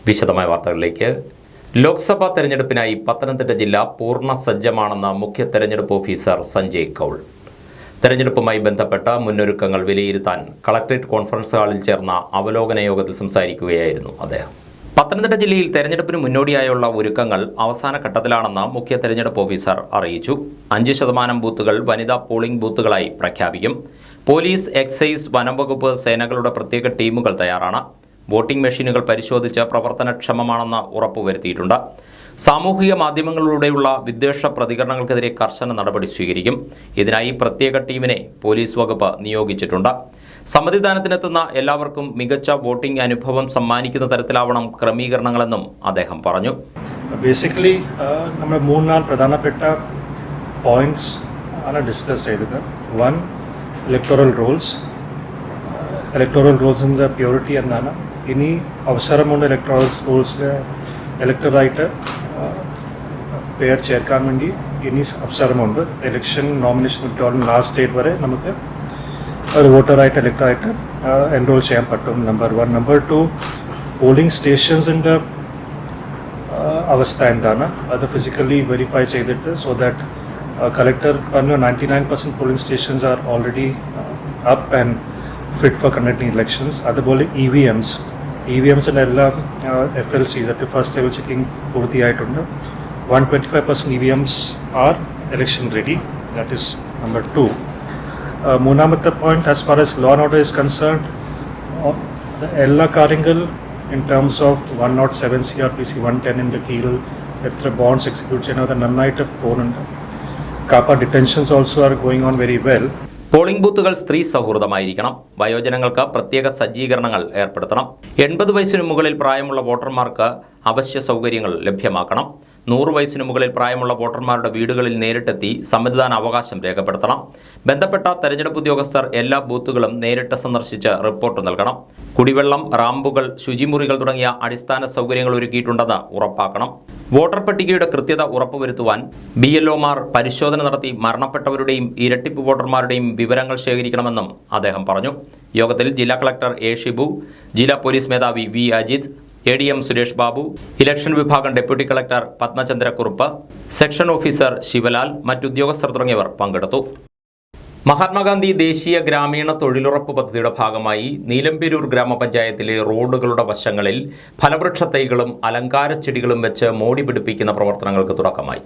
വിശദമായ വാർത്തകളിലേക്ക്. ലോക്സഭാ തെരഞ്ഞെടുപ്പിനായി പത്തനംതിട്ട ജില്ല പൂർണ്ണ സജ്ജമാണെന്ന് മുഖ്യ തെരഞ്ഞെടുപ്പ് ഓഫീസർ സഞ്ജയ് കൗൾ. തെരഞ്ഞെടുപ്പുമായി ബന്ധപ്പെട്ട മുന്നൊരുക്കങ്ങൾ വിലയിരുത്താൻ കളക്ടറേറ്റ് കോൺഫറൻസ് ഹാളിൽ ചേർന്ന അവലോകന യോഗത്തിൽ സംസാരിക്കുകയായിരുന്നു അദ്ദേഹം. പത്തനംതിട്ട ജില്ലയിൽ തെരഞ്ഞെടുപ്പിന് മുന്നോടിയായുള്ള ഒരുക്കങ്ങൾ അവസാന ഘട്ടത്തിലാണെന്ന് മുഖ്യ തെരഞ്ഞെടുപ്പ് ഓഫീസർ അറിയിച്ചു. 5% ബൂത്തുകൾ വനിതാ പോളിംഗ് ബൂത്തുകളായി പ്രഖ്യാപിക്കും. പോലീസ്, എക്സൈസ്, വനംവകുപ്പ് സേനകളുടെ പ്രത്യേക ടീമുകൾ തയ്യാറാണ്. വോട്ടിംഗ് മെഷീനുകൾ പരിശോധിച്ച് പ്രവർത്തനക്ഷമമാണെന്ന് ഉറപ്പുവരുത്തിയിട്ടുണ്ട്. സാമൂഹിക മാധ്യമങ്ങളിലൂടെയുള്ള വിദ്വേഷ പ്രതികരണങ്ങൾക്കെതിരെ കർശന നടപടി സ്വീകരിക്കും. ഇതിനായി പ്രത്യേക ടീമിനെ പോലീസ് വകുപ്പ് നിയോഗിച്ചിട്ടുണ്ട്. സമ്മതിദാനത്തിനെത്തുന്ന എല്ലാവർക്കും മികച്ച വോട്ടിംഗ് അനുഭവം സമ്മാനിക്കുന്ന തരത്തിലാവണം ക്രമീകരണങ്ങളെന്നും അദ്ദേഹം പറഞ്ഞു. ബേസിക്കലി നമ്മൾ 3-4 പ്രധാനപ്പെട്ട പോയിന്റ്സ് ആണ് ഡിസ്കസ് ചെയ്തത്. 1, ഇലക്ടോറൽ റൂൾസിൻ്റെ പ്യൂരിറ്റി എന്നാണ്. ഇനി അവസരമുണ്ട് ഇലക്ടോറൽ റൂൾസിൽ ഇലക്ടറായിട്ട് പേര് ചേർക്കാൻ വേണ്ടി ഇനി അവസരമുണ്ട്. Election nomination withdrawal last date വരെ നമുക്ക് ഒരു വോട്ടറായിട്ട് ഇലക്ടറായിട്ട് എൻറോൾ ചെയ്യാൻ പറ്റും. നമ്പർ 1. നമ്പർ 2, പോളിംഗ് സ്റ്റേഷൻസിൻ്റെ അവസ്ഥ എന്താണ് അത് ഫിസിക്കലി വെരിഫൈ ചെയ്തിട്ട് സോ ദാറ്റ് കളക്ടർ പറഞ്ഞു 99% polling stations are already up and fit for conducting elections. അതുപോലെ EVMസിൻ്റെ എല്ലാം FLC ഫസ്റ്റ് ലെവൽ ചെക്കിംഗ് പൂർത്തിയായിട്ടുണ്ട്. 125% EVMs are election ready. That is number 2. മൂന്നാമത്തെ point, as far as law and order is concerned, എല്ലാ കാര്യങ്ങൾ in terms of 107 CRPC 110 കീഴിൽ എത്ര bonds execute ചെയ്യുന്നത് നന്നായിട്ട് പോകുന്നുണ്ട്. Kaapa detentions also are going on very well. Polling ബൂത്തുകൾ സ്ത്രീ സൗഹൃദമായിരിക്കണം. വയോജനങ്ങൾക്ക് പ്രത്യേക സജ്ജീകരണങ്ങൾ ഏർപ്പെടുത്തണം. 80 വയസ്സിനു മുകളിൽ പ്രായമുള്ള വോട്ടർമാർക്ക് അവശ്യ സൗകര്യങ്ങൾ ലഭ്യമാക്കണം. 100 വയസ്സിനു മുകളിൽ പ്രായമുള്ള വോട്ടർമാരുടെ വീടുകളിൽ നേരിട്ടെത്തി സമ്മതിദാന അവകാശം രേഖപ്പെടുത്തണം. ബന്ധപ്പെട്ട തെരഞ്ഞെടുപ്പ് ഉദ്യോഗസ്ഥർ എല്ലാ ബൂത്തുകളും നേരിട്ട് സന്ദർശിച്ച് റിപ്പോർട്ട് നൽകണം. കുടിവെള്ളം, റാമ്പുകൾ, ശുചിമുറികൾ തുടങ്ങിയ അടിസ്ഥാന സൗകര്യങ്ങൾ ഒരുക്കിയിട്ടുണ്ടെന്ന് ഉറപ്പാക്കണം. വോട്ടർ പട്ടികയുടെ കൃത്യത ഉറപ്പുവരുത്തുവാൻ BLOമാർ പരിശോധന നടത്തി മരണപ്പെട്ടവരുടെയും ഇരട്ടിപ്പ് വോട്ടർമാരുടെയും വിവരങ്ങൾ ശേഖരിക്കണമെന്നും അദ്ദേഹം പറഞ്ഞു. യോഗത്തിൽ ജില്ലാ കളക്ടർ A. ഷിബു, ജില്ലാ പോലീസ് മേധാവി V. Ajith, ADM Suresh Babu, election വിഭാഗം deputy collector Padmachandrakurup, section officer Sivalal, മറ്റുദ്യോഗസ്ഥർ തുടങ്ങിയവർ പങ്കെടുത്തു. മഹാത്മാഗാന്ധി ദേശീയ ഗ്രാമീണ തൊഴിലുറപ്പ് പദ്ധതിയുടെ ഭാഗമായി നീലംപേരൂർ ഗ്രാമപഞ്ചായത്തിലെ റോഡുകളുടെ വശങ്ങളിൽ ഫലവൃക്ഷ തൈകളും അലങ്കാര ചെടികളും വെച്ച് മോടി പിടിപ്പിക്കുന്ന പ്രവർത്തനങ്ങൾക്ക് തുടക്കമായി.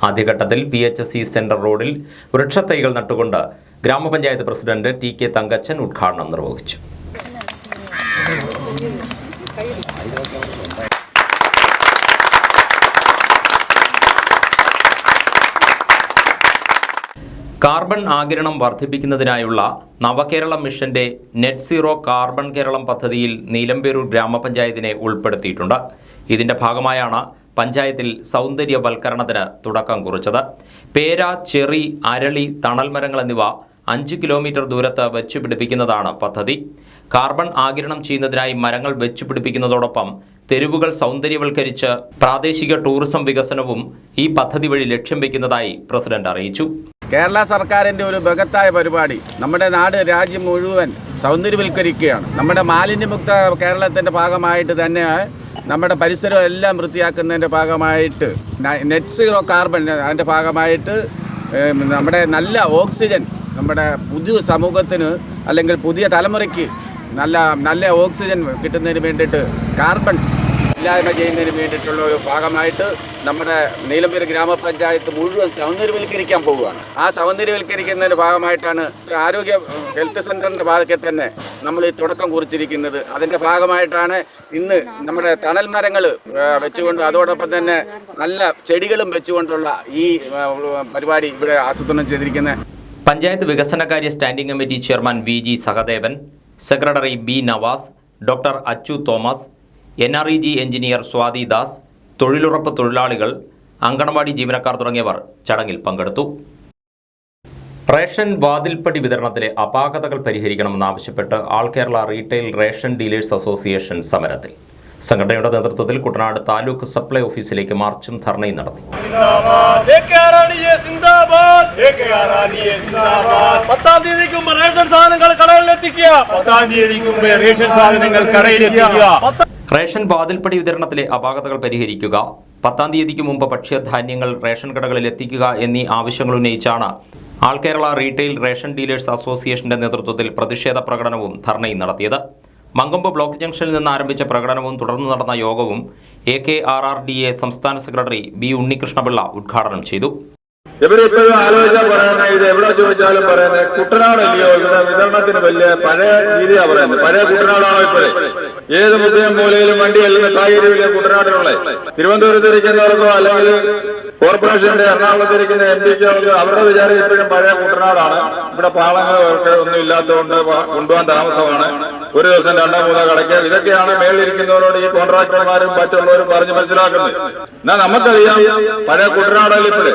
ആദ്യഘട്ടത്തിൽ PHC സെന്റർ റോഡിൽ വൃക്ഷത്തൈകൾ നട്ടുകൊണ്ട് ഗ്രാമപഞ്ചായത്ത് പ്രസിഡന്റ് TK തങ്കച്ചൻ ഉദ്ഘാടനം നിർവഹിച്ചു. കാർബൺ ആഗിരണം വർദ്ധിപ്പിക്കുന്നതിനായുള്ള നവകേരളം മിഷന്റെ നെറ്റ് സീറോ കാർബൺ കേരളം പദ്ധതിയിൽ നീലംപേരൂർ ഗ്രാമപഞ്ചായത്തിനെ ഉൾപ്പെടുത്തിയിട്ടുണ്ട്. ഇതിന്റെ ഭാഗമായാണ് പഞ്ചായത്തിൽ സൗന്ദര്യവൽക്കരണത്തിന് തുടക്കം കുറിച്ചത്. പേര, ചെറി, അരളി, തണൽ മരങ്ങൾ എന്നിവ 5 കിലോമീറ്റർ ദൂരത്ത് വെച്ചുപിടിപ്പിക്കുന്നതാണ് പദ്ധതി. കാർബൺ ആഗിരണം ചെയ്യുന്നതിനായി മരങ്ങൾ വെച്ചുപിടിപ്പിക്കുന്നതോടൊപ്പം തെരുവുകൾ സൗന്ദര്യവൽക്കരിച്ച് പ്രാദേശിക ടൂറിസം വികസനവും ഈ പദ്ധതി വഴി ലക്ഷ്യം വയ്ക്കുന്നതായി പ്രസിഡന്റ് അറിയിച്ചു. കേരള സർക്കാരിൻ്റെ ഒരു ബൃഹത്തായ പരിപാടി നമ്മുടെ നാട്, രാജ്യം മുഴുവൻ സൗന്ദര്യവൽക്കരിക്കുകയാണ്. നമ്മുടെ മാലിന്യമുക്ത കേരളത്തിൻ്റെ ഭാഗമായിട്ട് തന്നെ നമ്മുടെ പരിസരം എല്ലാം വൃത്തിയാക്കുന്നതിൻ്റെ ഭാഗമായിട്ട് നെറ്റ് സീറോ കാർബൺ അതിൻ്റെ ഭാഗമായിട്ട് നമ്മുടെ നല്ല ഓക്സിജൻ നമ്മുടെ പുതിയ സമൂഹത്തിന് അല്ലെങ്കിൽ പുതിയ തലമുറയ്ക്ക് നല്ല ഓക്സിജൻ കിട്ടുന്നതിന് വേണ്ടിയിട്ട് കാർബൺ ഇല്ലായ്മ ചെയ്യുന്നതിന് വേണ്ടിയിട്ടുള്ള ഒരു ഭാഗമായിട്ട് നമ്മുടെ നീലംപേരൂർ ഗ്രാമപഞ്ചായത്ത് മുഴുവൻ സൗന്ദര്യവൽക്കരിക്കാൻ പോവുകയാണ്. ആ സൗന്ദര്യവൽക്കരിക്കുന്നതിൻ്റെ ഭാഗമായിട്ടാണ് ആരോഗ്യ ഹെൽത്ത് സെൻ്ററിൻ്റെ ഭാഗത്തെ തന്നെ നമ്മൾ ഈ തുടക്കം കുറിച്ചിരിക്കുന്നത്. അതിൻ്റെ ഭാഗമായിട്ടാണ് ഇന്ന് നമ്മുടെ തണൽ മരങ്ങൾ വെച്ചുകൊണ്ട് അതോടൊപ്പം തന്നെ നല്ല ചെടികളും വെച്ചുകൊണ്ടുള്ള ഈ പരിപാടി ഇവിടെ ആസൂത്രണം ചെയ്തിരിക്കുന്നത്. പഞ്ചായത്ത് വികസനകാര്യ standing committee chairman VG Sahadevan, secretary B. Navas, doctor Achu Thomas, NREG engineer Swathi Das, തൊഴിലുറപ്പ് തൊഴിലാളികൾ, അങ്കണവാടി ജീവനക്കാർ തുടങ്ങിയവർ ചടങ്ങിൽ പങ്കെടുത്തു. റേഷൻ വാതിൽപ്പടി വിതരണത്തിലെ അപാകതകൾ പരിഹരിക്കണമെന്നാവശ്യപ്പെട്ട് all Kerala retail ration dealers association സമരത്തിൽ. സംഘടനയുടെ നേതൃത്വത്തിൽ കുട്ടനാട് താലൂക്ക് സപ്ലൈ ഓഫീസിലേക്ക് മാർച്ചും ധർണയും നടത്തി. 10-ാം തീയതിക്ക് മുമ്പ് റേഷൻ സാധനങ്ങൾ കടകളിലെത്തിക്കുക. റേഷൻ വാതിൽപ്പടി വിതരണത്തിലെ അപാകതകൾ പരിഹരിക്കുക, 10-ാം തീയതിക്ക് മുമ്പ് ഭക്ഷ്യധാന്യങ്ങൾ റേഷൻ കടകളിൽ എത്തിക്കുക എന്നീ ആവശ്യങ്ങൾ ഉന്നയിച്ചാണ് ആൾ കേരള റീറ്റെയിൽ റേഷൻ ഡീലേഴ്സ് അസോസിയേഷന്റെ നേതൃത്വത്തിൽ പ്രതിഷേധ പ്രകടനവും ധർണയും നടത്തിയത്. മങ്കൊമ്പ് ബ്ലോക്ക് ജംഗ്ഷനിൽ നിന്ന് ആരംഭിച്ച പ്രകടനവും തുടർന്ന് നടന്ന യോഗവും AKRRDA സംസ്ഥാന സെക്രട്ടറി B. ഉണ്ണികൃഷ്ണപിള്ള ഉദ്ഘാടനം ചെയ്തു. ഇവരിപ്പോഴും ആലോചിച്ചാൽ പറയുന്നത്, ഇത് എവിടെ ചോദിച്ചാലും പറയുന്നത് കുട്ടനാടല്ലയോ ഇവിടെ വിതരണത്തിന് വലിയ പഴയ രീതിയാ പറയുന്നത്. പഴയ കുട്ടനാടാണോ ഇപ്പോഴേ? ഏത് മുഖ്യം മൂലയിലും വണ്ടി എല്ലുന്ന സാഹചര്യമില്ല കുട്ടനാടിനുള്ള. തിരുവനന്തപുരത്ത് ഇരിക്കുന്നവർക്കോ അല്ലെങ്കിൽ കോർപ്പറേഷന്റെ എറണാകുളത്തിരിക്കുന്ന MPക്കോ അവരുടെ വിചാരം ഇപ്പോഴും പഴയ കുട്ടനാടാണ്. ഇവിടെ പാളങ്ങളൊക്കെ ഒന്നും ഇല്ലാത്തതുകൊണ്ട് കൊണ്ടുപോകാൻ താമസമാണ്. ഒരു ദിവസം 2-3 കടയ്ക്ക്. ഇതൊക്കെയാണ് മേളിലിരിക്കുന്നവരോട് ഈ കോൺട്രാക്ടർമാരും മറ്റുള്ളവരും പറഞ്ഞ് മനസ്സിലാക്കുന്നത്. എന്നാൽ നമുക്കറിയാം പഴയ കുട്ടനാടല്ല ഇപ്പോഴേ.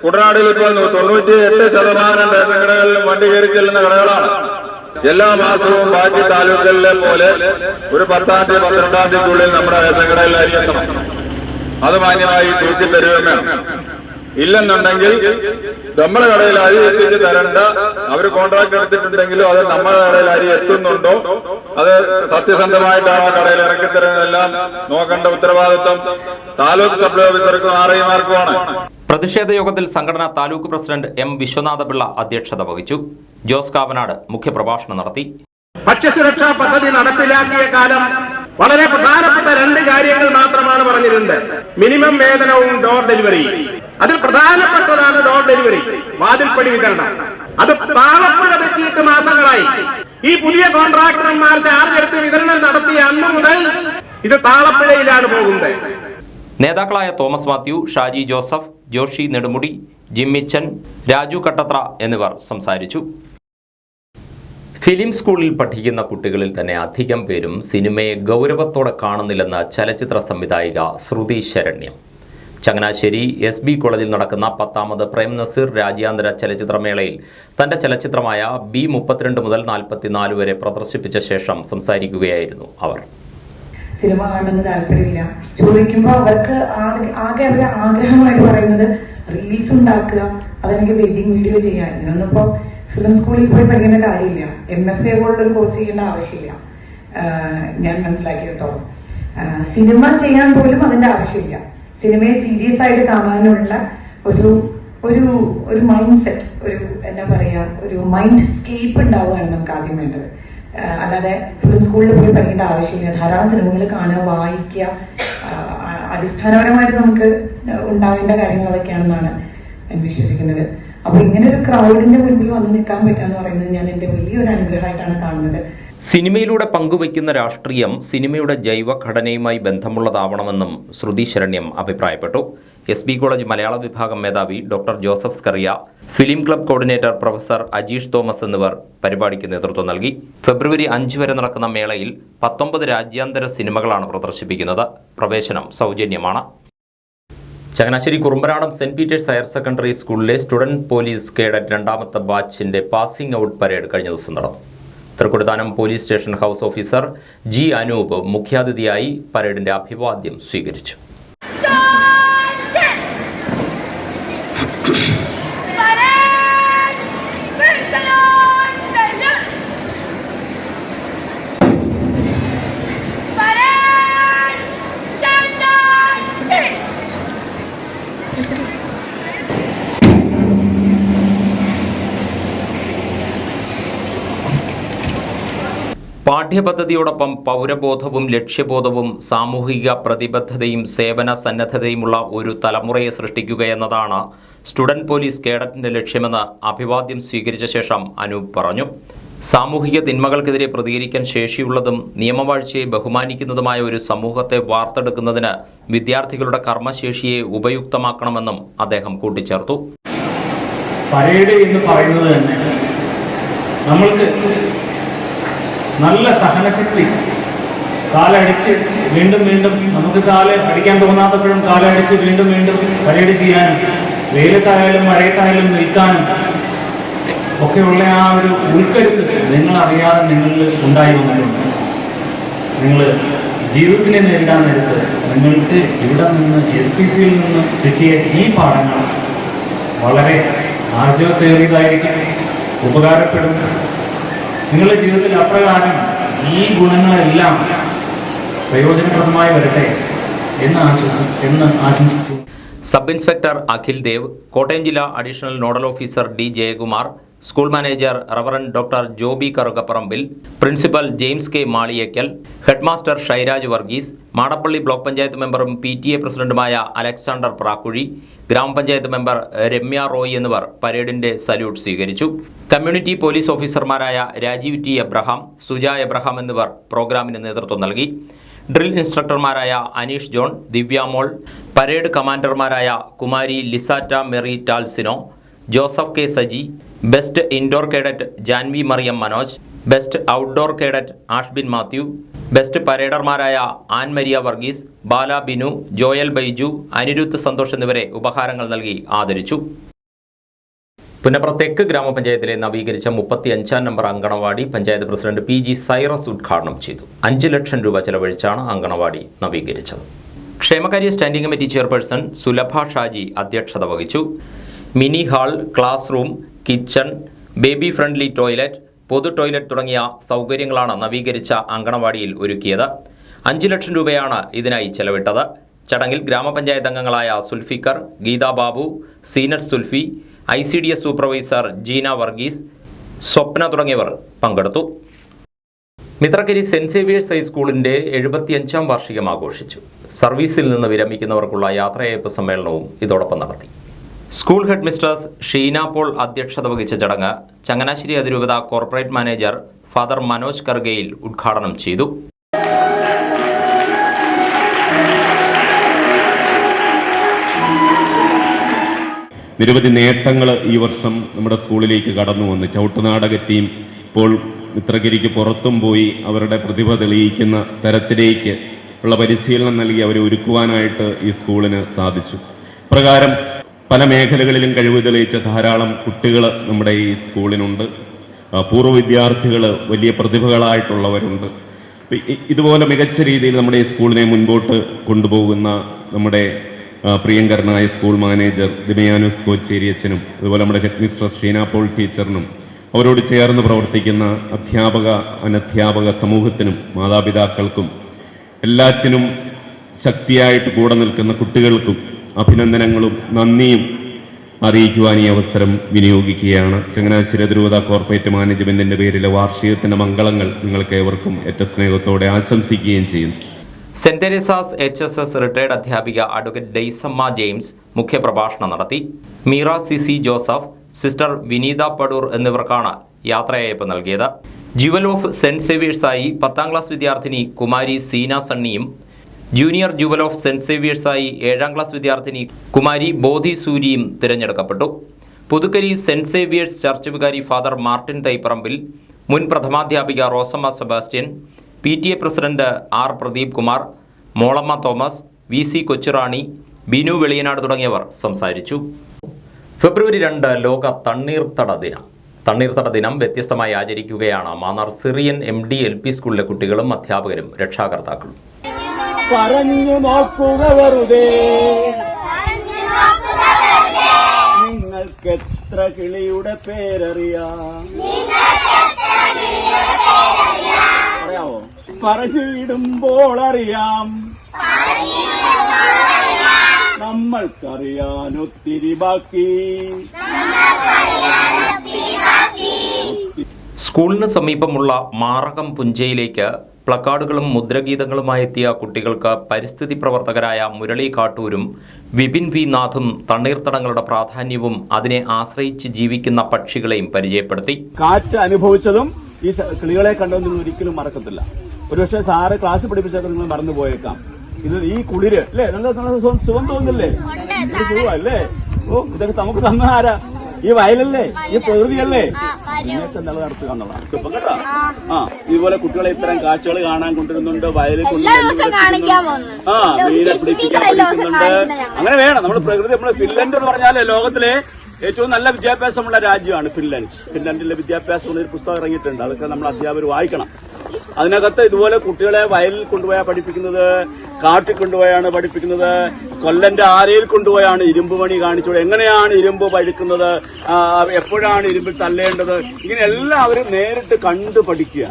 കുട്ടനാടിൽ ഇപ്പോൾ 98% റേഷൻ കടകളിലും വണ്ടി കയറി ചെല്ലുന്ന കടകളാണ്. എല്ലാ മാസവും ബാക്കി താലൂക്കുകളിലെ പോലെ ഒരു 10-ാം തീയതി 12-ാം തീയതിക്കുള്ളിൽ നമ്മുടെ റേഷൻ കടകളിൽ അരി എത്തണം. അത് മാന്യമായി തൂക്കി തരുകയും വേണം. ഇല്ലെന്നുണ്ടെങ്കിൽ നമ്മുടെ കടയിൽ അരി എത്തിച്ച് തരണ്ട. അവർ കോൺട്രാക്ട് എടുത്തിട്ടുണ്ടെങ്കിലും അത് നമ്മുടെ കടയിൽ അരി എത്തുന്നുണ്ടോ, അത് സത്യസന്ധമായിട്ടാണോ കടയിൽ ഇറക്കി തരുന്നതെല്ലാം നോക്കേണ്ട ഉത്തരവാദിത്വം താലൂക്ക് സപ്ലൈ ഓഫീസർക്കും RIമാർക്കുമാണ്. പ്രതിഷേധ യോഗത്തിൽ സംഘടനാ താലൂക്ക് പ്രസിഡന്റ് M. വിശ്വനാഥപിള്ള അധ്യക്ഷത വഹിച്ചു. ജോസ് കാവനാട് മുഖ്യപ്രഭാഷണം നടത്തി. ഭക്ഷ്യസുരക്ഷാ പദ്ധതി നടപ്പിലാക്കിയ കാലം വളരെ പ്രധാനപ്പെട്ട 2 കാര്യങ്ങൾ മാത്രമാണ് പറഞ്ഞിരുന്നത്. മിനിമം വേതനവും ഡോർ ഡെലിവറി. അതിൽ പ്രധാനപ്പെട്ടതാണ് ഡോർ ഡെലിവറി, വാതിൽപ്പടി വിതരണം. അത് താളപ്പുഴ തെറ്റിയിട്ട് മാസങ്ങളായി. ഈ പുതിയ കോൺട്രാക്ടർമാർ ചാർജ് എടുത്ത് വിതരണം നടത്തിയ അന്നു മുതൽ ഇത് താളപ്പുഴയിലാണ് പോകുന്നത്. നേതാക്കളായ തോമസ് മാത്യു, ഷാജി ജോസഫ്, ജോഷി നെടുമുടി, ജിമ്മിച്ചൻ, രാജു കട്ടത്ര എന്നിവർ സംസാരിച്ചു. ഫിലിം സ്കൂളിൽ പഠിക്കുന്ന കുട്ടികളിൽ തന്നെ അധികം പേരും സിനിമയെ ഗൗരവത്തോടെ കാണുന്നില്ലെന്ന് ചലച്ചിത്ര സംവിധായിക ശ്രുതി ശരണ്യം. ചങ്ങനാശ്ശേരി SB കോളേജിൽ നടക്കുന്ന 10ാമത് പ്രേം നസീർ രാജ്യാന്തര ചലച്ചിത്രമേളയിൽ തന്റെ ചലച്ചിത്രമായ B32 മുതൽ 44 വരെ പ്രദർശിപ്പിച്ച ശേഷം സംസാരിക്കുകയായിരുന്നു അവർ. സിനിമ കാണുന്നത് താല്പര്യമില്ല ചോദിക്കുമ്പോൾ അവർക്ക് ആകെ അവരെ ആഗ്രഹമായിട്ട് പറയുന്നത് റീൽസ് ഉണ്ടാക്കുക, അതെനിക്ക് വെഡിങ് വീഡിയോ ചെയ്യാൻ. ഇതിനൊന്നും ഇപ്പോൾ ഫിലിം സ്കൂളിൽ പോയി പഠിക്കേണ്ട കാര്യമില്ല. MFA പോലുള്ളൊരു കോഴ്സ് ചെയ്യേണ്ട ആവശ്യമില്ല. ഞാൻ മനസ്സിലാക്കിയെടുത്തോളം സിനിമ ചെയ്യാൻ പോലും അതിന്റെ ആവശ്യമില്ല. സിനിമയെ സീരിയസ് ആയിട്ട് കാണാനുള്ള ഒരു മൈൻഡ് സെറ്റ്, എന്താ പറയാ, ഒരു മൈൻഡ് സ്കേപ്പ് ഉണ്ടാവുകയാണ് നമുക്ക് ആദ്യം വേണ്ടത്. അല്ലാതെ ഫിലിം സ്കൂളിൽ പോയി പഠിക്കേണ്ട ആവശ്യമില്ല. ധാരാളം സിനിമകൾ കാണുക, വായിക്കുക, അടിസ്ഥാനപരമായിട്ട് നമുക്ക് ഉണ്ടാവേണ്ട കാര്യങ്ങൾ അതൊക്കെയാണെന്നാണ് ഞാൻ വിശ്വസിക്കുന്നത്. അപ്പൊ ഇങ്ങനെ ഒരു ക്രൗഡിന്റെ മുൻപിൽ വന്ന് നിൽക്കാൻ പറ്റാന്ന് പറയുന്നത് ഞാൻ എന്റെ വലിയൊരു അനുഗ്രഹമായിട്ടാണ് കാണുന്നത്. സിനിമയിലൂടെ പങ്കുവയ്ക്കുന്ന രാഷ്ട്രീയം സിനിമയുടെ ജൈവഘടനയുമായി ബന്ധമുള്ളതാവണമെന്നും ശ്രുതി ശരണ്യം അഭിപ്രായപ്പെട്ടു. SB കോളേജ് മലയാള വിഭാഗം മേധാവി doctor Joseph Scaria, film club coordinator professor Ajeesh Thomas എന്നിവർ പരിപാടിക്ക് നേതൃത്വം നൽകി. ഫെബ്രുവരി 5 വരെ നടക്കുന്ന മേളയിൽ 19 രാജ്യാന്തര സിനിമകളാണ് പ്രദർശിപ്പിക്കുന്നത്. പ്രവേശനം സൗജന്യമാണ്. Changanassery Kurumbanadam Saint Peter's higher secondary സ്കൂളിലെ സ്റ്റുഡന്റ് പോലീസ് കേഡറ്റ് 2ാമത്തെ ബാച്ചിന്റെ പാസിംഗ് ഔട്ട് പരേഡ് കഴിഞ്ഞ ദിവസം നടന്നു. Thrikkodithanam police station house officer G. Anoop മുഖ്യാതിഥിയായി പരേഡിന്റെ അഭിവാദ്യം സ്വീകരിച്ചു. പാഠ്യപദ്ധതിയോടൊപ്പം പൗരബോധവും ലക്ഷ്യബോധവും സാമൂഹിക പ്രതിബദ്ധതയും സേവന സന്നദ്ധതയുമുള്ള ഒരു തലമുറയെ സൃഷ്ടിക്കുകയെന്നതാണ് സ്റ്റുഡന്റ് പോലീസ് കേഡറ്റിന്റെ ലക്ഷ്യമെന്ന് അഭിവാദ്യം സ്വീകരിച്ച ശേഷം അനൂപ് പറഞ്ഞു. സാമൂഹിക തിന്മകൾക്കെതിരെ പ്രതികരിക്കാൻ ശേഷിയുള്ളതും നിയമവാഴ്ചയെ ബഹുമാനിക്കുന്നതുമായ ഒരു സമൂഹത്തെ വാർത്തെടുക്കുന്നതിന് വിദ്യാർത്ഥികളുടെ കർമ്മശേഷിയെ ഉപയുക്തമാക്കണമെന്നും അദ്ദേഹം കൂട്ടിച്ചേർത്തു. പരേഡ് എന്ന് പറയുന്നത് തന്നെ നമ്മൾക്ക് നല്ല സഹനശക്തി, കാലടിച്ച് വീണ്ടും വീണ്ടും നമുക്ക് കാല് അടിക്കാൻ തോന്നാത്തപ്പോഴും കാലടിച്ച് വീണ്ടും വീണ്ടും പരേഡ് ചെയ്യാനും വെയിലത്തായാലും മഴയത്തായാലും നിൽക്കാനും ഒക്കെയുള്ള ആ ഒരു ഉൾക്കരുത്ത് നിങ്ങളറിയാതെ നിങ്ങളിൽ ഉണ്ടായി വന്നിട്ടുണ്ട്. നിങ്ങൾ ജീവിതത്തിനെ നേരിടാൻ നേരത്ത് നിങ്ങൾക്ക് ഇവിടെ നിന്ന് SPCയിൽ നിന്ന് കിട്ടിയ ഈ പാഠങ്ങൾ വളരെ ആർജവത്തേറിയതായിരിക്കും, ഉപകാരപ്പെടും. നിങ്ങളുടെ ജീവിതത്തിൽ അപ്രകാരം ഈ ഗുണങ്ങളെല്ലാം പ്രയോജനപ്രദമായി വരട്ടെ എന്ന് ആശംസിച്ചു. സബ് ഇൻസ്പെക്ടർ അഖിൽ ദേവ്, കോട്ടയം ജില്ലാ additional nodal officer D Jayakumar, school manager reverend doctor Joby Karukaparambil, principal James K Maliyekkal, headmaster Shairaj Varghese, Madappally block panchayat മെമ്പറും PTA പ്രസിഡന്റുമായ അലക്സാണ്ടർ പ്രാക്കുഴി, ഗ്രാമപഞ്ചായത്ത് മെമ്പർ രമ്യ റോയ് എന്നിവർ പരേഡിന്റെ സല്യൂട്ട് സ്വീകരിച്ചു. കമ്മ്യൂണിറ്റി പോലീസ് ഓഫീസർമാരായ Rajeev T. Abraham, Suja Abraham എന്നിവർ പ്രോഗ്രാമിന് നേതൃത്വം നൽകി. ഡ്രിൽ ഇൻസ്ട്രക്ടർമാരായ അനീഷ് ജോൺ, ദിവ്യാമോൾ, പരേഡ് കമാൻഡർമാരായ Kumari Lisatta Mary Talsino, Joseph K Saji, best indoor cadet Janvi Mariyam Manoj, best outdoor cadet Ashbin Mathew, best പരേഡർമാരായ Ann Maria Varghese, Bala Binu, Joel Baiju, Anirudh Santhosh എന്നിവരെ ഉപഹാരങ്ങൾ നൽകി ആദരിച്ചു. പുന്നപ്ര തെക്ക് ഗ്രാമപഞ്ചായത്തിലെ നവീകരിച്ച 35-ാം number anganwadi panchayat president PG Cyrus ഉദ്ഘാടനം ചെയ്തു. 5 ലക്ഷം രൂപ ചെലവഴിച്ചാണ് അങ്കണവാടി നവീകരിച്ചത്. ക്ഷേമകാര്യ സ്റ്റാൻഡിംഗ് കമ്മിറ്റി ചെയർപേഴ്സൺ സുലഭ ഷാജി അധ്യക്ഷത വഹിച്ചു. Mini hall, class room, kitchen, baby friendly toilet, പൊതു ടോയ്ലറ്റ് തുടങ്ങിയ സൗകര്യങ്ങളാണ് നവീകരിച്ച അങ്കണവാടിയിൽ ഒരുക്കിയത്. 5 ലക്ഷം രൂപയാണ് ഇതിനായി ചെലവിട്ടത്. ചടങ്ങിൽ ഗ്രാമപഞ്ചായത്ത് അംഗങ്ങളായ സുൽഫിക്കർ, ഗീതാ ബാബു, സീനത്ത് സുൽഫി, ICDS സൂപ്പർവൈസർ ജീന വർഗീസ്, സ്വപ്ന തുടങ്ങിയവർ പങ്കെടുത്തു. മിത്രക്കരി സെന്റ് സേവിയേഴ്സ് ഹൈസ്കൂളിന്റെ 75-ാം വാർഷികം ആഘോഷിച്ചു. സർവീസിൽ നിന്ന് വിരമിക്കുന്നവർക്കുള്ള യാത്രയയപ്പ് സമ്മേളനവും ഇതോടൊപ്പം നടത്തി. School head mistress Sheena Paul അധ്യക്ഷത വഹിച്ച ചടങ്ങ് ചങ്ങനാശ്ശേരി അതിരൂപത കോർപ്പറേറ്റ് മാനേജർ ഫാദർ മനോജ് കർഗയിൽ ഉദ്ഘാടനം ചെയ്തു. നിരവധി നേട്ടങ്ങൾ ഈ വർഷം നമ്മുടെ സ്കൂളിലേക്ക് കടന്നു വന്നു. ചവിട്ടുനാടക ടീം ഇപ്പോൾ മിത്രഗിരിക്ക് പുറത്തും പോയി അവരുടെ പ്രതിഭ തെളിയിക്കുന്ന തരത്തിലേക്ക് ഉള്ള പരിശീലനം നൽകി അവരെ ഒരുക്കുവാനായിട്ട് ഈ സ്കൂളിന് സാധിച്ചു. പ്രകാരം പല മേഖലകളിലും കഴിവ് തെളിയിച്ച ധാരാളം കുട്ടികൾ നമ്മുടെ ഈ സ്കൂളിനുണ്ട്. പൂർവ്വ വിദ്യാർത്ഥികൾ വലിയ പ്രതിഭകളായിട്ടുള്ളവരുണ്ട്. ഇതുപോലെ മികച്ച രീതിയിൽ നമ്മുടെ ഈ സ്കൂളിനെ മുൻപോട്ട് കൊണ്ടുപോകുന്ന നമ്മുടെ പ്രിയങ്കരനായ സ്കൂൾ മാനേജർ ദിമയാനുസ് കോച്ചേരിയച്ചനും അതുപോലെ നമ്മുടെ ഹെഡ് മിസ്ട്രസ് ഷീന പോൾ ടീച്ചറിനും അവരോട് ചേർന്ന് പ്രവർത്തിക്കുന്ന അധ്യാപക അനധ്യാപക സമൂഹത്തിനും മാതാപിതാക്കൾക്കും എല്ലാറ്റിനും ശക്തിയായിട്ട് കൂടെ നിൽക്കുന്ന കുട്ടികൾക്കും അഭിനന്ദനങ്ങളും നന്ദിയും അറിയിക്കുവാൻ ഈ അവസരം വിനിയോഗിക്കുകയാണ്. ചങ്ങനാശ്ശേരി അതിരൂപത കോർപ്പറേറ്റ് മാനേജ്മെന്റിന്റെ പേരിലെ വാർഷികത്തിന്റെ മംഗളങ്ങൾ നിങ്ങൾക്ക് ഏവർക്കും ഏറ്റവും സ്നേഹത്തോടെ ആശംസിക്കുകയും ചെയ്യുന്നു. സെന്റ് തെരേസാസ് HSS റിട്ടയർഡ് അധ്യാപിക അഡ്വക്കേറ്റ് ഡെയ്സമ്മ ജെയിംസ് മുഖ്യപ്രഭാഷണം നടത്തി. Meera CC Joseph, sister Vineetha Padoor എന്നിവർക്കാണ് യാത്രയയപ്പ് നൽകിയത്. ജുവൽ ഓഫ് സെന്റ് സേവിയേഴ്സായി 10ാം ക്ലാസ് വിദ്യാർത്ഥിനി കുമാരി സീന സണ്ണിയും ജൂനിയർ ജുവൽ ഓഫ് സെന്റ് സേവിയേഴ്സായി 7ാം ക്ലാസ് വിദ്യാർത്ഥിനി കുമാരി ബോധി സൂരിയും തിരഞ്ഞെടുക്കപ്പെട്ടു. പുതുക്കരി സെന്റ് സേവിയേഴ്സ് ചർച്ച് വികാരി ഫാദർ മാർട്ടിൻ തൈപ്പറമ്പിൽ, മുൻ പ്രഥമാധ്യാപിക Rosamma Sebastian, PTA president R. Pradeep Kumar, Molamma Thomas, VC Kochurani, Binu Veliyanad തുടങ്ങിയവർ സംസാരിച്ചു. ഫെബ്രുവരി 2 ലോക തണ്ണീർത്തട ദിനം. തണ്ണീർത്തട ദിനം വ്യത്യസ്തമായി ആചരിക്കുകയാണ് മാന്നാർ സിറിയൻ MD LP സ്കൂളിലെ കുട്ടികളും അധ്യാപകരും രക്ഷാകർത്താക്കളും. പറഞ്ഞു നോക്കുക വെറുതെ, നിങ്ങൾക്ക് എത്ര കിളിയുടെ പേരറിയാം? പറയാവോ? പറഞ്ഞു വിടുമ്പോൾ അറിയാം, നമ്മൾക്കറിയാൻ ഒത്തിരി ബാക്കി. സ്കൂളിന് സമീപമുള്ള മാറകം പുഞ്ചയിലേക്ക് പ്ലക്കാർഡുകളും മുദ്രഗീതങ്ങളുമായി എത്തിയ കുട്ടികൾക്ക് പരിസ്ഥിതി പ്രവർത്തകരായ മുരളി കാട്ടൂരും വിപിൻ V. നാഥും തണ്ണീർത്തടങ്ങളുടെ പ്രാധാന്യവും അതിനെ ആശ്രയിച്ച് ജീവിക്കുന്ന പക്ഷികളെയും പരിചയപ്പെടുത്തി. കാറ്റ് അനുഭവിച്ചതും ഈ കിളികളെ കണ്ടൊന്നും ഒരിക്കലും മറക്കത്തില്ല. ഒരുപക്ഷെ സാറ് ക്ലാസ് പഠിപ്പിച്ചൊക്കെ നിങ്ങൾ മറന്നുപോയേക്കാം. ഇത് ഈ കുളിര് അല്ലേ, നല്ല സുഖം തോന്നുന്നില്ലേ? അല്ലേ? ഓ, ഇതൊക്കെ നമുക്ക് തന്ന ആരാ? ഈ വയലല്ലേ, ഈ പ്രകൃതിയല്ലേ? നിലനിർത്തുക എന്നുള്ളതാണ് ഇപ്പം കേട്ടോ. ഇതുപോലെ കുട്ടികളെ ഇത്തരം കാഴ്ചകൾ കാണാൻ കൊണ്ടുവരുന്നുണ്ട്, വയലിൽ കൊണ്ടുവരുന്നുണ്ട്, മീനെ പിടിപ്പിക്കാൻ പഠിക്കുന്നുണ്ട്. അങ്ങനെ വേണം. നമ്മൾ പ്രകൃതി, നമ്മൾ ഫിൻലൻഡ് എന്ന് പറഞ്ഞാല് ലോകത്തിലെ ഏറ്റവും നല്ല വിദ്യാഭ്യാസമുള്ള രാജ്യമാണ് ഫിൻലൻഡ്. ഫിൻലൻഡിലെ വിദ്യാഭ്യാസം ഒരു പുസ്തകം ഇറങ്ങിയിട്ടുണ്ട്, അതൊക്കെ നമ്മൾ അധ്യാപകർ വായിക്കണം. അതിനകത്ത് ഇതുപോലെ കുട്ടികളെ വയലിൽ കൊണ്ടുപോയാ പഠിപ്പിക്കുന്നത്, കാട്ടിൽ കൊണ്ടുപോയാണ് പഠിപ്പിക്കുന്നത്, കൊല്ലന്റെ ആരയിൽ കൊണ്ടുപോയാണ് ഇരുമ്പ് പണി കാണിച്ചോളൂ, എങ്ങനെയാണ് ഇരുമ്പ് പഴുക്കുന്നത്, എപ്പോഴാണ് ഇരുമ്പിൽ തല്ലേണ്ടത്, ഇങ്ങനെ എല്ലാവരും നേരിട്ട് കണ്ടു പഠിക്കുക.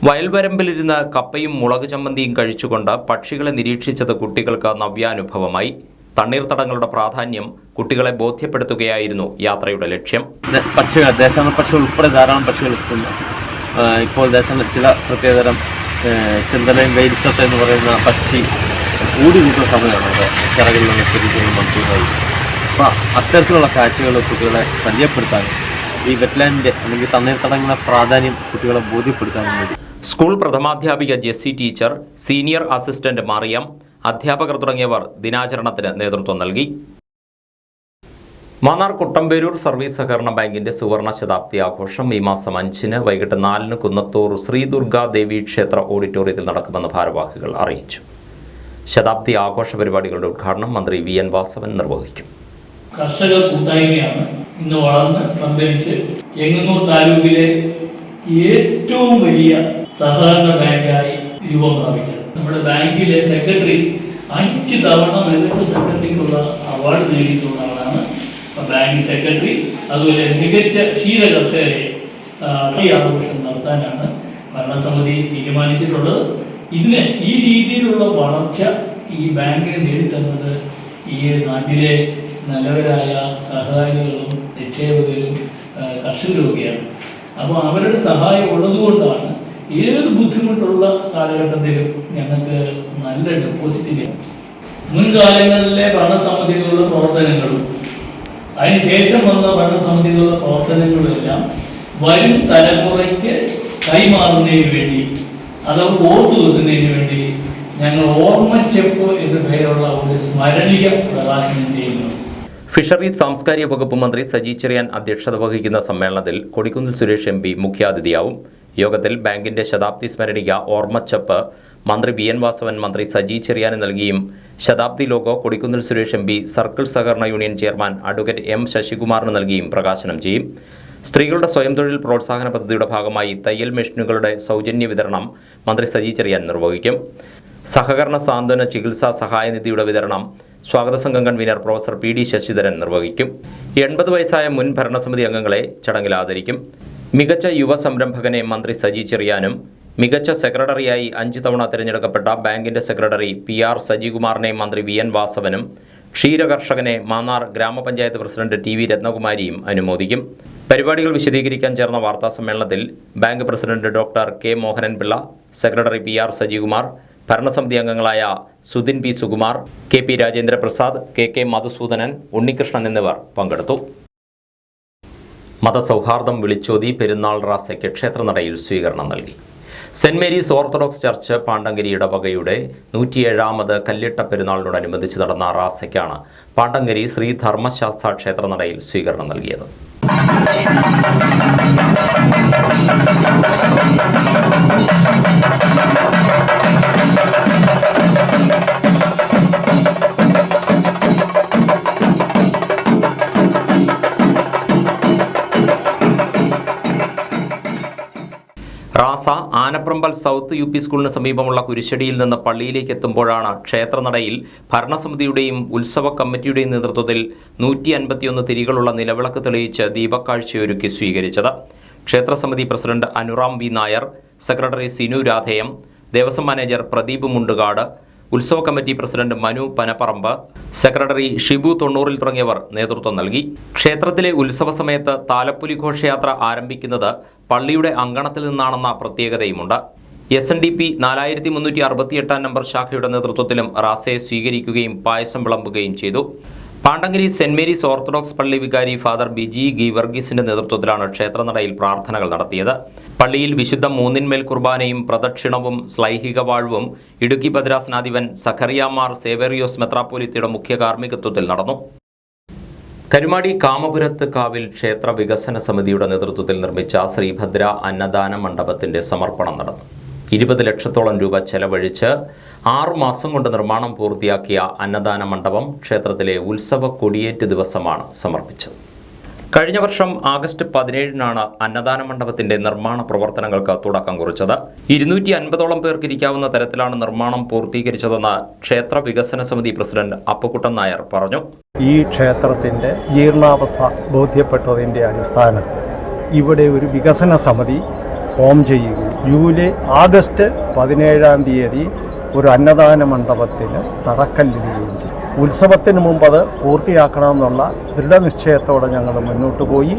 വയൽവരമ്പിലിരുന്ന് കപ്പയും മുളക് ചമ്മന്തിയും കഴിച്ചുകൊണ്ട് പക്ഷികളെ നിരീക്ഷിച്ചത് കുട്ടികൾക്ക് നവ്യാനുഭവമായി. തണ്ണീർത്തടങ്ങളുടെ പ്രാധാന്യം കുട്ടികളെ ബോധ്യപ്പെടുത്തുകയായിരുന്നു യാത്രയുടെ ലക്ഷ്യം. പക്ഷികൾ, ദേശാടന പക്ഷികൾ ഉൾപ്പെടെ ധാരാളം പക്ഷികൾ എത്തുന്നു. ഇപ്പോൾ ദേശാടന ചില പ്രത്യേകതരം ചെന്തലയും വെയിലത്തത്തെ എന്ന് പറയുന്ന പക്ഷി കൂടി കൂട്ടുന്ന സമയമാണ് അവിടെ ചിറകളിലുള്ള ചെറിയ മന്ത്രിയായി. അപ്പോൾ അത്തരത്തിലുള്ള കാഴ്ചകൾ കുട്ടികളെ പരിചയപ്പെടുത്താനും ഈ വെറ്റ്ലാൻഡിൻ്റെ അല്ലെങ്കിൽ തണ്ണീർത്തടങ്ങളുടെ പ്രാധാന്യം കുട്ടികളെ ബോധ്യപ്പെടുത്താനും വേണ്ടി സ്കൂൾ പ്രഥമാധ്യാപിക Jessy teacher, senior assistant Mariyam, അധ്യാപകർ തുടങ്ങിയവർ ദിനാചരണത്തിന് നേതൃത്വം നൽകി. മാന്നാർ കുട്ടമ്പേരൂർ സർവീസ് സഹകരണ ബാങ്കിന്റെ സുവർണ ശതാബ്ദി ആഘോഷം ഈ മാസം 5-ന് വൈകിട്ട് 4-ന് കുന്നത്തൂർ ശ്രീ ദുർഗാ ദേവി ക്ഷേത്ര ഓഡിറ്റോറിയത്തിൽ നടക്കുമെന്ന് ഭാരവാഹികൾ അറിയിച്ചു. ശതാബ്ദി ആഘോഷ പരിപാടികളുടെ ഉദ്ഘാടനം മന്ത്രി വി.എൻ. വാസവൻ നിർവഹിക്കും. കർഷക കൂട്ടായ്മയാണ് ഇന്ന് വളർന്ന് പന്തലിച്ച് ചെങ്ങന്നൂർ താലൂക്കിലെ ഏറ്റവും വലിയ സഹകരണ ബാങ്കായി രൂപം പ്രാപിച്ചത്. നമ്മുടെ ബാങ്കിലെ സെക്രട്ടറി 5 തവണ മികച്ച സെക്രട്ടറിക്കുള്ള അവാർഡ് നേടിയിട്ടുള്ള ആളാണ് ബാങ്ക് സെക്രട്ടറി. അതുപോലെ മികച്ച ക്ഷീരകർഷകരെ ഈ ആഘോഷം നടത്താനാണ് ഭരണസമിതി തീരുമാനിച്ചിട്ടുള്ളത്. ഇതിന് ഈ രീതിയിലുള്ള വളർച്ച ഈ ബാങ്കിന് നേടിത്തന്നത് ഈ നാട്ടിലെ നല്ലവരായ സഹകാരികളും നിക്ഷേപകരും കർഷകരുമൊക്കെയാണ്. അപ്പോൾ അവരുടെ സഹായം ഉള്ളതുകൊണ്ടാണ് ഏത് ബുദ്ധിമുട്ടുള്ള കാലഘട്ടത്തിലും ഞങ്ങൾക്ക് നല്ല ഡെപ്പോസിറ്റ്. മുൻകാലങ്ങളിലെ ഭരണസമിതികളുടെ പ്രവർത്തനങ്ങളും അതിനുശേഷം വന്ന ഭരണസമിതികളുടെ പ്രവർത്തനങ്ങളുമെല്ലാം വരും തലമുറയ്ക്ക് കൈമാറുന്നതിന് വേണ്ടി, അത് ഓർത്തു വെക്കുന്നതിന് വേണ്ടി ഞങ്ങൾ ഓർമ്മച്ചെപ്പ് എന്ന പേരുള്ള ഒരു സ്മരണിക പ്രകാശനം ചെയ്യുന്നു. ഫിഷറീസ് സാംസ്കാരിക വകുപ്പ് മന്ത്രി സജി ചെറിയാൻ അധ്യക്ഷത വഹിക്കുന്ന സമ്മേളനത്തിൽ കൊടിക്കുന്നിൽ സുരേഷ് MP മുഖ്യാതിഥിയാവും. യോഗത്തിൽ ബാങ്കിന്റെ ശതാബ്ദി സ്മരണിക ഓർമ്മച്ചപ്പ് മന്ത്രി വി.എൻ. വാസവൻ മന്ത്രി സജി ചെറിയാന് നൽകിയും ശതാബ്ദി logo Kodikunnil Suresh MP circle സഹകരണ യൂണിയൻ ചെയർമാൻ അഡ്വക്കേറ്റ് M. ശശികുമാറിന് നൽകിയും പ്രകാശനം ചെയ്യും. സ്ത്രീകളുടെ സ്വയം തൊഴിൽ പ്രോത്സാഹന പദ്ധതിയുടെ ഭാഗമായി തയ്യൽ മെഷീനുകളുടെ സൗജന്യ വിതരണം മന്ത്രി സജി ചെറിയാൻ നിർവഹിക്കും. സഹകരണ സാന്ത്വന ചികിത്സാ സഹായനിധിയുടെ വിതരണം സ്വാഗത സംഘം കൺവീനർ പ്രൊഫസർ P.D. ശശിധരൻ നിർവഹിക്കും. 80 വയസ്സായ മുൻ ഭരണസമിതി അംഗങ്ങളെ ചടങ്ങിൽ ആദരിക്കും. മികച്ച യുവ സംരംഭകനെ മന്ത്രി സജി ചെറിയാനും മികച്ച സെക്രട്ടറിയായി 5 തവണ തിരഞ്ഞെടുക്കപ്പെട്ട ബാങ്കിന്റെ സെക്രട്ടറി PR സജികുമാറിനെ മന്ത്രി വി.എൻ. വാസവനും ക്ഷീരകർഷകനെ മാന്നാർ ഗ്രാമപഞ്ചായത്ത് പ്രസിഡന്റ് TV. രത്നകുമാരിയും അനുമോദിക്കും. പരിപാടികൾ വിശദീകരിക്കാൻ ചേർന്ന വാർത്താസമ്മേളനത്തിൽ bank president doctor K. Mohanan Pillai, secretary PR Sajikumar, ഭരണസമിതി അംഗങ്ങളായ Sudhin P. Sukumar, K.P. Rajendra Prasad, K.K. Madhusoodanan, Unnikrishnan എന്നിവർ പങ്കെടുത്തു. മതസൗഹാർദ്ദം വിളിച്ചോതി പെരുന്നാൾ റാസയ്ക്ക് ക്ഷേത്രനടയിൽ സ്വീകരണം നൽകി. Saint Mary's orthodox church Pandankari ഇടവകയുടെ 107ാമത് കല്ലിട്ട പെരുന്നാളിനോടനുബന്ധിച്ച് നടന്ന റാസയ്ക്കാണ് പാണ്ടങ്കരി ശ്രീ ധർമ്മശാസ്ത്ര ക്ഷേത്രനടയിൽ സ്വീകരണം നൽകിയത്. റാസ ആനപ്രമ്പൽ സൗത്ത് UP സ്കൂളിന് സമീപമുള്ള കുരിശടിയിൽ നിന്ന് പള്ളിയിലേക്ക് എത്തുമ്പോഴാണ് ക്ഷേത്രനടയിൽ ഭരണസമിതിയുടെയും ഉത്സവ കമ്മിറ്റിയുടെയും നേതൃത്വത്തിൽ 151 തിരികളുള്ള നിലവിളക്ക് തെളിയിച്ച് ദീപക്കാഴ്ചയൊരുക്കി സ്വീകരിച്ചത്. ക്ഷേത്രസമിതി president Anuram V. Nair, secretary Sinu Radheyam, Devaswom manager Pradeep Mundukad, ഉത്സവ committee president Manu Panaparambu, secretary Shibu Thonnooril തുടങ്ങിയവർ നേതൃത്വം നൽകി. ക്ഷേത്രത്തിലെ ഉത്സവ സമയത്ത് താലപ്പൊലി ഘോഷയാത്ര ആരംഭിക്കുന്നത് പള്ളിയുടെ അങ്കണത്തിൽ നിന്നാണെന്ന പ്രത്യേകതയുമുണ്ട്. SNDP 4368 നമ്പർ ശാഖയുടെ നേതൃത്വത്തിലും റാസയെ സ്വീകരിക്കുകയും പായസം വിളമ്പുകയും ചെയ്തു. പാണ്ടങ്കരി സെന്റ് മേരീസ് ഓർത്തഡോക്സ് പള്ളി വികാരി ഫാദർ ബിജി ഗീവർഗീസിന്റെ നേതൃത്വത്തിലാണ് ക്ഷേത്രനടയിൽ പ്രാർത്ഥനകൾ നടത്തിയത്. പള്ളിയിൽ വിശുദ്ധ മൂന്നിന്മേൽ കുർബാനയും പ്രദക്ഷിണവും ശ്ലൈഹിക വാഴ്വും ഇടുക്കി ഭദ്രാസനാധിപൻ സഖറിയാമാർ സേവേറിയോസ് മെത്രാപ്പോലിത്തയുടെ മുഖ്യ കാർമ്മികത്വത്തിൽ നടന്നു. കരുമാടി കാമപുരത്ത് കാവിൽ ക്ഷേത്ര വികസന സമിതിയുടെ നേതൃത്വത്തിൽ നിർമ്മിച്ച ശ്രീഭദ്ര അന്നദാന മണ്ഡപത്തിന്റെ സമർപ്പണം നടന്നു. 20 ലക്ഷത്തോളം രൂപ ചെലവഴിച്ച് 6 മാസം കൊണ്ട് നിർമ്മാണം പൂർത്തിയാക്കിയ അന്നദാന മണ്ഡപം ക്ഷേത്രത്തിലെ ഉത്സവ കൊടിയേറ്റ് ദിവസമാണ് സമർപ്പിച്ചത്. കഴിഞ്ഞ വർഷം ആഗസ്റ്റ് 17-നാണ് അന്നദാന മണ്ഡപത്തിന്റെ നിർമ്മാണ പ്രവർത്തനങ്ങൾക്ക് തുടക്കം കുറിച്ചത്. 250ഓളം പേർക്ക് ഇരിക്കാവുന്ന തരത്തിലാണ് നിർമ്മാണം പൂർത്തീകരിച്ചതെന്ന് ക്ഷേത്ര വികസന സമിതി പ്രസിഡന്റ് അപ്പുക്കുട്ടൻ നായർ പറഞ്ഞു. ഈ ക്ഷേത്രത്തിന്റെ ജീർണാവസ്ഥ ബോധ്യപ്പെട്ടതിന്റെ അടിസ്ഥാനത്തിൽ ഇവിടെ ഒരു വികസന സമിതി ഫോം ചെയ്യുകയും ആഗസ്റ്റ് 17 ഒരു അന്നദാന മണ്ഡപത്തിന് തറക്കല്ലിടുകയും ചെയ്തു. ഉത്സവത്തിന് മുമ്പ് അത് പൂർത്തിയാക്കണമെന്നുള്ള ദൃഢനിശ്ചയത്തോടെ ഞങ്ങൾ മുന്നോട്ട് പോയി.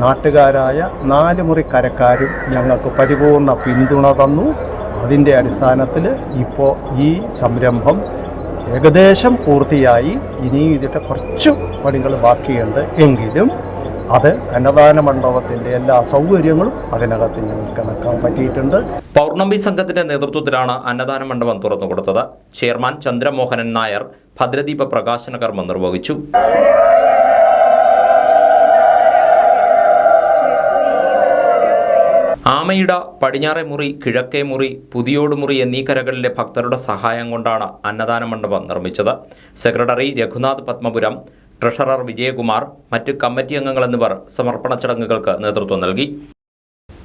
നാട്ടുകാരായ 4 മുറിക്കരക്കാരും ഞങ്ങൾക്ക് പരിപൂർണ പിന്തുണ തന്നു. അതിൻ്റെ അടിസ്ഥാനത്തിൽ ഇപ്പോൾ ഈ സംരംഭം ഏകദേശം പൂർത്തിയായി. ഇനി ഇതിൻ്റെ കുറച്ച് പണികൾ ബാക്കിയുണ്ട്. എങ്കിലും അത് അന്നദാന മണ്ഡപത്തിൻ്റെ എല്ലാ സൗകര്യങ്ങളും അതിനകത്ത് ഞങ്ങൾക്ക് കണക്കാൻ പറ്റിയിട്ടുണ്ട്. പൗർണമി സംഘത്തിന്റെ നേതൃത്വത്തിലാണ് അന്നദാന മണ്ഡപം തുറന്നുകൊടുത്തത്. ചെയർമാൻ ചന്ദ്രമോഹനൻ നായർ ഭദ്രദീപ പ്രകാശന കർമ്മം നിർവഹിച്ചു. ആമയിട, പടിഞ്ഞാറേ മുറി, കിഴക്കേ മുറി, പുതിയോട് മുറി എന്നീ കരകളിലെ ഭക്തരുടെ സഹായം കൊണ്ടാണ് അന്നദാന മണ്ഡപം നിർമ്മിച്ചത്. സെക്രട്ടറി രഘുനാഥ് പത്മപുരം, ട്രഷറർ വിജയകുമാർ, മറ്റ് കമ്മിറ്റി അംഗങ്ങൾ എന്നിവർ സമർപ്പണ ചടങ്ങുകൾക്ക് നേതൃത്വം നൽകി.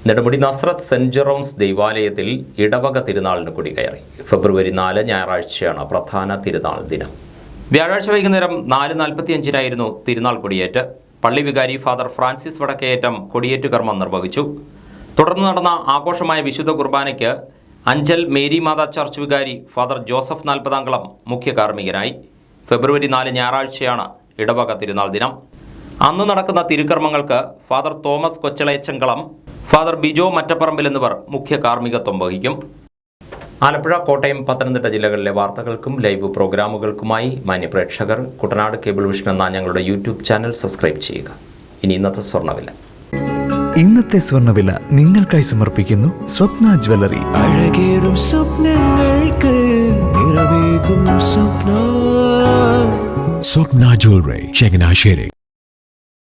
നെടുമുടി നസ്രത്ത് സെന്റ് ജെറോംസ് ദൈവാലയത്തിൽ ഇടവക തിരുനാളിന് കൊടികയറി. ഫെബ്രുവരി 4 ഞായറാഴ്ചയാണ് പ്രധാന തിരുനാൾ ദിനം. വ്യാഴാഴ്ച വൈകുന്നേരം 4:45 തിരുനാൾ കൊടിയേറ്റ്. പള്ളി വികാരി ഫാദർ ഫ്രാൻസിസ് വടക്കേയറ്റം കൊടിയേറ്റ് കർമ്മം നിർവഹിച്ചു. തുടർന്ന് നടന്ന ആഘോഷമായ വിശുദ്ധ കുർബാനയ്ക്ക് അഞ്ചൽ മേരി മാതാ ചർച്ച് വികാരി ഫാദർ ജോസഫ് 40 മുഖ്യ കാർമ്മികനായി. ഫെബ്രുവരി 4 ഞായറാഴ്ചയാണ് ഇടവക തിരുനാൾ ദിനം. അന്ന് നടക്കുന്ന തിരുക്കർമ്മങ്ങൾക്ക് ഫാദർ തോമസ് കൊച്ചളയച്ചങ്കളം, ഫാദർ ബിജോ മറ്റപ്പറമ്പിൽ എന്നിവർ മുഖ്യ കാർമ്മികത്വം വഹിക്കും. ആലപ്പുഴ, കോട്ടയം, പത്തനംതിട്ട ജില്ലകളിലെ വാർത്തകൾക്കും ലൈവ് പ്രോഗ്രാമുകൾക്കുമായി മാന്യപ്രേക്ഷകർ കുട്ടനാട് കേബിൾ വിഷൻ എന്ന ഞങ്ങളുടെ യൂട്യൂബ് ചാനൽ സബ്സ്ക്രൈബ് ചെയ്യുക. ഇനി ഇന്നത്തെ സ്വർണ്ണവില. ഇന്നത്തെ സ്വർണ്ണവില നിങ്ങൾക്കായി സമർപ്പിക്കുന്നു സ്വപ്ന ജ്വല്ലറി. അഴകേറും സ്വപ്നങ്ങൾക്ക് നിറവേകും സ്വപ്ന ജ്വല്ലറി, ചങ്ങനാശ്ശേരി.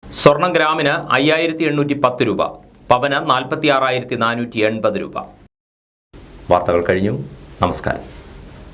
സ്വർണം ഗ്രാമിന് 5810 രൂപ, പവന് 46,480 രൂപ. വാർത്തകൾ കഴിഞ്ഞു. നമസ്കാരം.